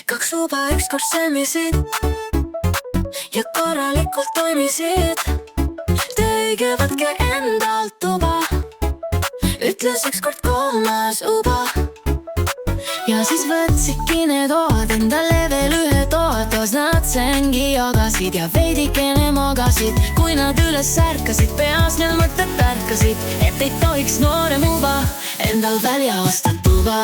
kaks uba ükskord sõlmisid ja korralikult toimisid. Teiga võtke endalt tuba, ütles ükskord kolmas uba. Ja siis võtsidki need toad endale veel ühe toa, toas nad sängi jagasid ja veidikene magasid. Kui nad üles ärkasid, peas need mõtted tärkasid, et ei tohiks noorem uba endal välja osta tuba.